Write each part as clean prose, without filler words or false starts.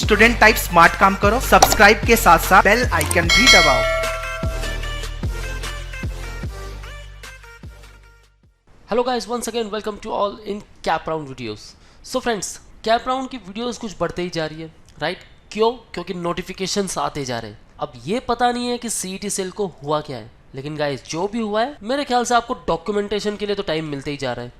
Student type smart काम करो, subscribe के साथ साथ बेल आइकन भी दबाओ। Hello guys, once again welcome to all in cap round videos. So friends, cap round की वीडियोस कुछ बढ़ते ही जा रही है, राइट? क्यों? क्योंकि नोटिफिकेशंस आते जा रहे हैं। अब ये पता नहीं है कि सीईटी सेल को हुआ क्या है, लेकिन गाइस जो भी हुआ है मेरे ख्याल से आपको डॉक्यूमेंटेशन के लिए तो टाइम मिलते ही जा रहा है।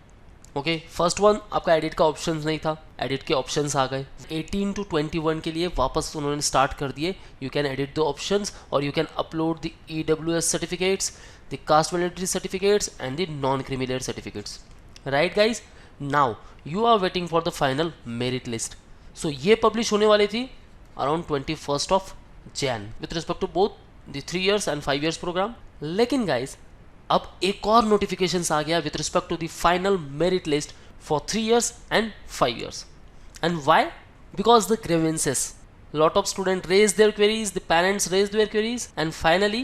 ओके, फर्स्ट वन, आपका एडिट का ऑप्शंस नहीं था, एडिट के ऑप्शंस आ गए। 18 to 21 के लिए वापस उन्होंने स्टार्ट कर दिए। You can edit the options और you can upload the EWS certificates, the caste validity certificates and the non creamy layer certificates. Right guys, now you are waiting for the final merit list. So ये publish होने वाली थी around 21st of Jan with respect to both the 3 years and 5 years programme. लेकिन guys अब एक और notifications आ गया with respect to the final merit list for 3 years and 5 years. And why? Because the grievances. Lot of students raise their queries, the parents raise their queries, and finally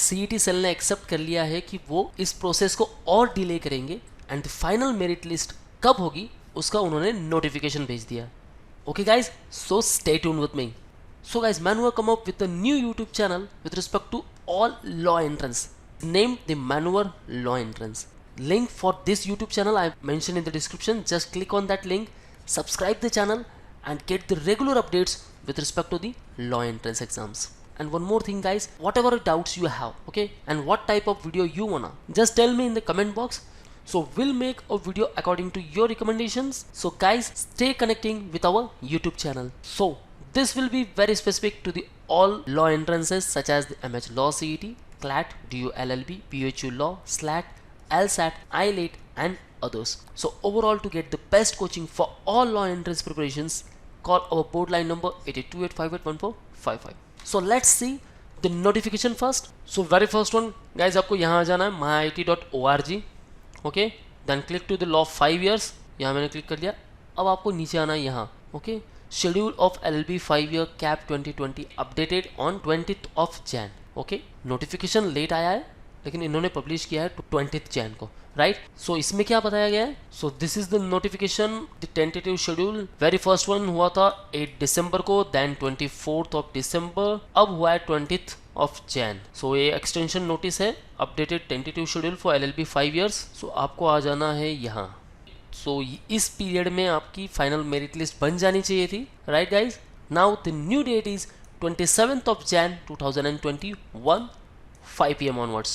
CET cell ने accept कर लिया है कि वो इस process को और delay करेंगे and the final merit list कब होगी उसका उन्होंने नोटिफिकेशन भेज दिया। Okay guys, so stay tune with me. So guys, Manua come up with a new YouTube channel with respect to all law entrance named the Manua Law Entrance. Link for this YouTube channel I mentioned in the description. Just click on that link, subscribe the channel and get the regular updates with respect to the law entrance exams. And one more thing guys, whatever doubts you have, okay, and what type of video you wanna, just tell me in the comment box. So we'll make a video according to your recommendations. So guys, stay connecting with our YouTube channel. So this will be very specific to the all law entrances such as the MH Law CET, CLAT, DU LLB, PHU Law, SLAT, LSAT, ILAT and others. So overall, to get the best coaching for all law entrance preparations, call our board line number 8285814555. So let's see the notification first. So very first one guys, आपको यहाँ आ जाना है myit.org. okay, then click to the law 5 years. यहाँ मैंने click कर लिया। अब आपको नीचे आना है यहाँ, okay, Schedule of LLB 5-year CAP 2020 updated on 20th of Jan. Okay, notification late आया है लेकिन इन्होंने पब्लिश किया है 20th Jan को, राइट? सो इसमें क्या बताया गया है? सो this is the notification, the tentative schedule. Very first one हुआ था 8 दिसंबर को, देन 24th of December, अब हुआ है 20th of Jan. सो ये एक्सटेंशन नोटिस है, updated tentative schedule for LLB 5 years. सो आपको आ जाना है यहाँ। सो इस पीरियड में आपकी फाइनल मेरिट लिस्ट बन जानी चाहिए थी, right guys? Now the new date is 27th of Jan 2021, 5 PM onwards.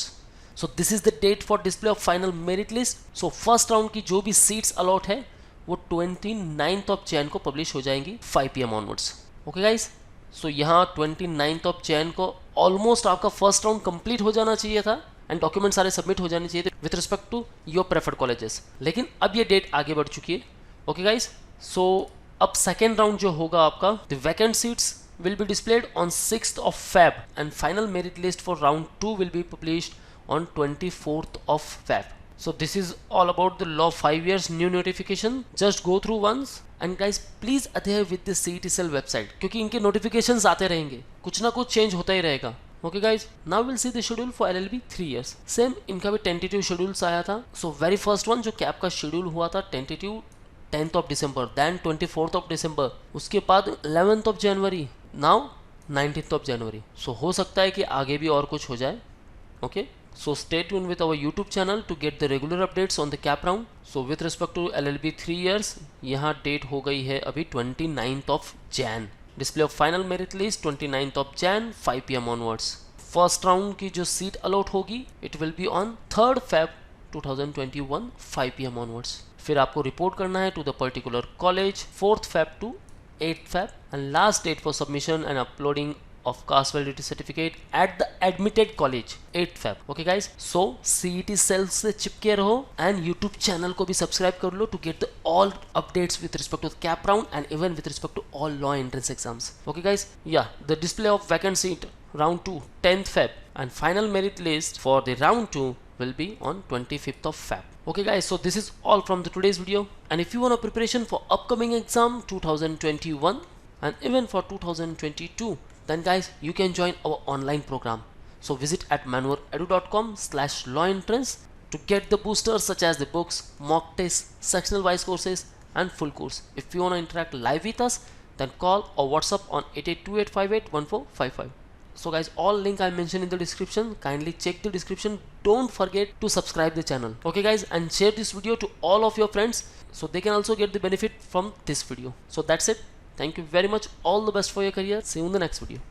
So this is the date for display of final merit list. So first round की जो भी सीट्स अलॉट है वो 29th of Jan को publish हो जाएंगी 5 PM onwards. Okay guys, सो यहाँ 29th of Jan को ऑलमोस्ट आपका फर्स्ट राउंड कंप्लीट हो जाना चाहिए था एंड डॉक्यूमेंट सारे सबमिट हो जाने चाहिए थे with respect to your preferred colleges, लेकिन अब ये डेट आगे बढ़ चुकी है. ओके गाइस, सो अब सेकेंड राउंड जो होगा आपका, the vacant seats will be displayed on 6th of Feb and final merit list for round 2 will be published on 24th of Feb. So this is all about the law 5 years new notification. Just go through once and guys please adhere with the CET cell website क्योंकि इनके notifications आते रहेंगे, कुछ ना कुछ change होता ही रहेगा. Okay guys, now will see the schedule for LLB 3 years. Same इनका भी टेंटेटिव शेड्यूल्स आया था. सो वेरी फर्स्ट वन जो कैप का शेड्यूल हुआ था tentative 10th of December, then 24th of December, उसके बाद 11th of January, now 19th of January. So हो सकता है कि आगे भी और कुछ हो जाए. Okay, so stay tune with our YouTube channel to get the regular updates on the cap round. So with respect to LLB 3 years, यहाँ डेट हो गई है अभी 29th of Jan. Display of final merit list 29th of Jan 5 PM onwards. First round की जो seat allot होगी it will be on 3rd Feb 2021 5 PM onwards. फिर आपको रिपोर्ट करना है to the particular college 4th Feb to 8th Feb and last date for submission and uploading of caste validity certificate at the admitted college 8th Feb. Okay guys, so CET cell से चिपके रहो and YouTube channel को भी subscribe कर लो to get the all updates with respect to the cap round and even with respect to all law entrance exams. Okay guys, yeah, the display of vacant seat round 2 10th Feb and final merit list for the round 2 will be on 25th of Feb. Okay guys, so this is all from the today's video, and if you want a preparation for upcoming exam 2021 and even for 2022, then guys you can join our online program. So visit at manuaredu.com/law entrance to get the boosters such as the books, mock tests, sectional wise courses and full course. If you want to interact live with us, then call or WhatsApp on 8828581455. So guys, all link I mentioned in the description. Kindly check the description. Don't forget to subscribe the channel. Okay guys, and share this video to all of your friends so they can also get the benefit from this video. So that's it. Thank you very much. All the best for your career. See you in the next video.